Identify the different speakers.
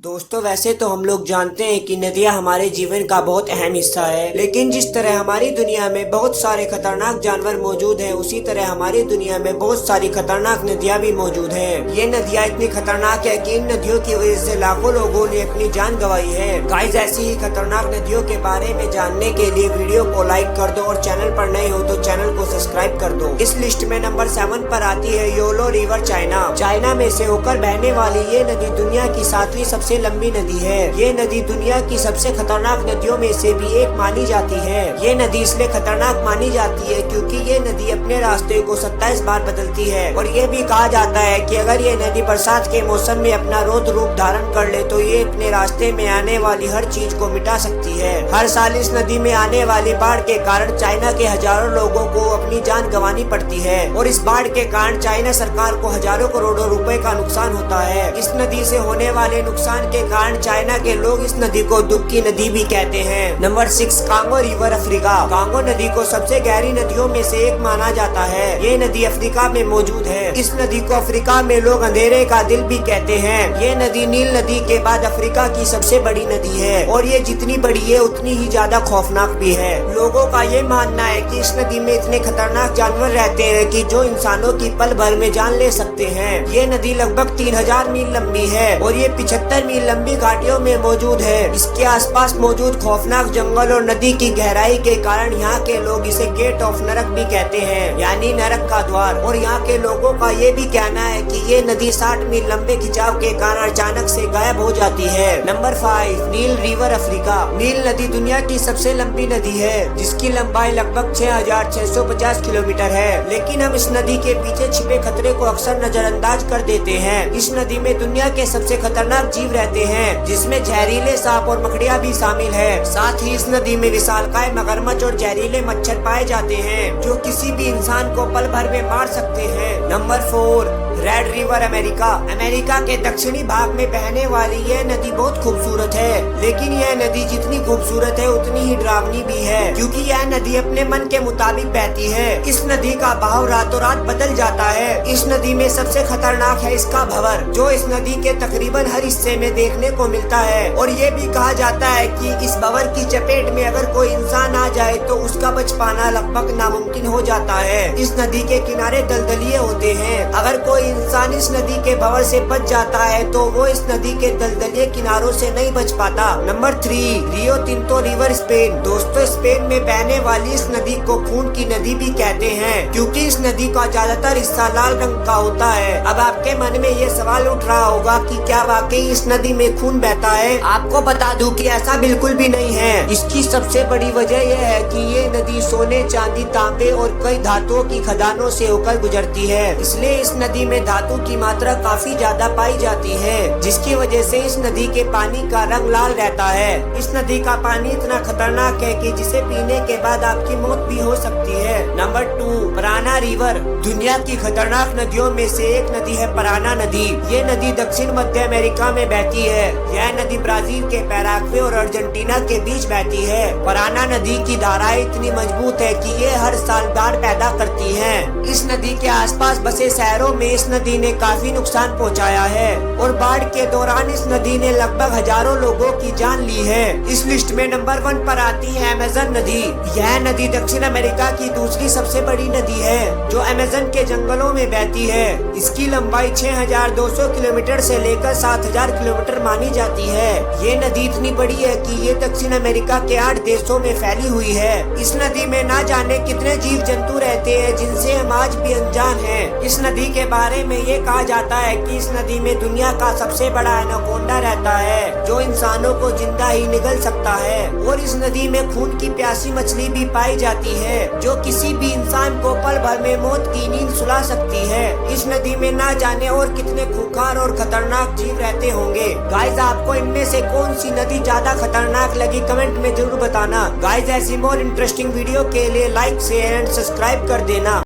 Speaker 1: दोस्तों वैसे तो हम लोग जानते हैं कि नदियां हमारे जीवन का बहुत अहम हिस्सा है, लेकिन जिस तरह हमारी दुनिया में बहुत सारे खतरनाक जानवर मौजूद हैं, उसी तरह हमारी दुनिया में बहुत सारी खतरनाक नदियां भी मौजूद हैं। ये नदियां इतनी खतरनाक है कि इन नदियों की वजह से लाखों लोगों ने अपनी जान गंवाई है। गाइस, ऐसी ही खतरनाक नदियों के बारे में जानने के लिए वीडियो को लाइक कर दो और चैनल पर नए हो तो चैनल को सब्सक्राइब कर दो। इस लिस्ट में नंबर 7 पर आती है योलो रिवर। चाइना में से होकर बहने वाली ये नदी दुनिया की 7वीं सबसे लंबी नदी है। ये नदी दुनिया की सबसे खतरनाक नदियों में से भी एक मानी जाती है। ये नदी इसलिए खतरनाक मानी जाती है क्योंकि ये नदी अपने रास्ते को 27 बार बदलती है और ये भी कहा जाता है कि अगर ये नदी बरसात के मौसम में अपना रौद्र रूप धारण कर ले तो ये अपने रास्ते में आने वाली हर चीज को मिटा सकती है। हर साल इस नदी में आने वाली बाढ़ के कारण चाइना के हजारों लोगों को अपनी जान गंवानी पड़ती है और इस बाढ़ के कारण चाइना सरकार को हजारों करोड़ों रुपए का नुकसान होता है। इस नदी से होने वाले नुकसान के कारण चाइना के लोग इस नदी को दुख की नदी भी कहते हैं। Number 6, Congo river, Africa. Congo नदी को सबसे गहरी नदियों में से एक माना जाता है। ये नदी अफ्रीका में मौजूद है। इस नदी को अफ्रीका में लोग अंधेरे का दिल भी कहते हैं। ये नदी नील नदी के बाद अफ्रीका की सबसे बड़ी नदी है और ये जितनी बड़ी है उतनी ही ज्यादा खौफनाक भी है। लोगों का ये मानना है कि इस नदी में इतने खतरनाक जानवर रहते हैं कि जो इंसानों की पल भर में जान ले सकते हैं। ये नदी लगभग 3000 मील लंबी है और ये 75 मील लंबी घाटियों में मौजूद है। इसके आसपास मौजूद खौफनाक जंगल और नदी की गहराई के कारण यहाँ के लोग इसे गेट ऑफ नरक भी कहते हैं, यानी नरक का द्वार। और यहाँ के लोगों का ये भी कहना है कि ये नदी 60 मील लंबे खिंचाव के कारण अचानक से गायब हो जाती है। नंबर 5, नील रिवर, अफ्रीका। नील नदी दुनिया की सबसे लंबी नदी है जिसकी लंबाई लगभग 6650 किलोमीटर है, लेकिन हम इस नदी के पीछे छिपे खतरे को अक्सर नजरअंदाज कर देते हैं। इस नदी में दुनिया के सबसे खतरनाक जीव रहते हैं जिसमें जहरीले सांप और मकड़ियाँ भी शामिल है। साथ ही इस नदी में विशालकाय मगरमच्छ और जहरीले मच्छर पाए जाते हैं जो किसी भी इंसान को पल भर में मार सकते हैं। Number 4, red river, America. America के दक्षिणी भाग में बहने वाली यह नदी बहुत खूबसूरत है, लेकिन यह नदी जितनी खूबसूरत है उतनी ही डरावनी भी है क्योंकि यह नदी अपने मन के मुताबिक बहती है। इस नदी का बहाव रातों रात बदल जाता है। इस नदी में सबसे खतरनाक है इसका भंवर, जो इस नदी के तकरीबन हर हिस्से में देखने को मिलता है और ये भी कहा जाता है कि इस भंवर की चपेट में अगर कोई इंसान आ जाए तो उसका बच पाना लगभग नामुमकिन हो जाता है। इस नदी के किनारे दलदलिए होते हैं। अगर कोई इंसान इस नदी के भंवर से बच जाता है तो वो इस नदी के दलदलिए किनारों से नहीं बच पाता। नंबर 3, रियो तिंतो रिवर, स्पेन। दोस्तों, स्पेन में बहने वाली इस नदी को खून की नदी भी कहते हैं क्योंकि इस नदी का ज्यादातर हिस्सा लाल रंग का होता है। अब आपके मन में ये सवाल उठ रहा होगा कि क्या वाकई इस नदी में खून बहता है? आपको बता दूं कि ऐसा बिल्कुल भी नहीं है। इसकी सबसे बड़ी वजह यह है कि ये नदी सोने, चांदी, तांबे और कई धातुओं की खदानों से होकर गुजरती है, इसलिए इस नदी में धातु की मात्रा काफी ज्यादा पाई जाती है, जिसकी वजह से इस नदी के पानी का रंग लाल रहता है। इस नदी का पानी इतना खतरनाक है कि जिसे पीने के बाद आपकी मौत भी हो सकती है। Number 2, Parana river. दुनिया की खतरनाक नदियों में से एक नदी है पराना नदी। ये नदी दक्षिण मध्य अमेरिका में बहती है। यह नदी ब्राजील के पैराग्वे और अर्जेंटीना के बीच बहती है। पराना नदी की धाराएं इतनी मजबूत है कि ये हर साल बाढ़ पैदा करती है। इस नदी के आसपास बसे शहरों में इस नदी ने काफी नुकसान पहुंचाया है और बाढ़ के दौरान इस नदी ने लगभग हजारों लोगों की जान ली है। इस लिस्ट में नंबर 1 पर आती है अमेज़न नदी। यह नदी दक्षिण अमेरिका की दूसरी सबसे बड़ी नदी है जो अमेज़न के जंगलों में बहती है। इसकी लंबाई 6200 किलोमीटर से लेकर 7000 किलोमीटर मानी जाती है। ये नदी इतनी बड़ी है कि ये दक्षिण अमेरिका के 8 देशों में फैली हुई है। इस नदी में ना जाने कितने जीव जंतु रहते हैं जिनसे हम आज भी अनजान हैं। इस नदी के बारे में ये कहा जाता है कि इस नदी में दुनिया का सबसे बड़ा एनाकोंडा रहता है जो इंसानों को जिंदा ही निगल सकता है और इस नदी में खून की प्यासी मछली भी पाई जाती है जो किसी भी इंसान को पल भर में मौत की नींद सुला सकती है। इस नदी में ना जाने और कितने खूंखार और खतरनाक जीव रहते होंगे। गाइस, आपको इनमें से कौन सी नदी ज्यादा खतरनाक लगी कमेंट में जरूर बताना। गाइस, ऐसी मोर इंटरेस्टिंग वीडियो के लिए लाइक, शेयर एंड सब्सक्राइब कर देना।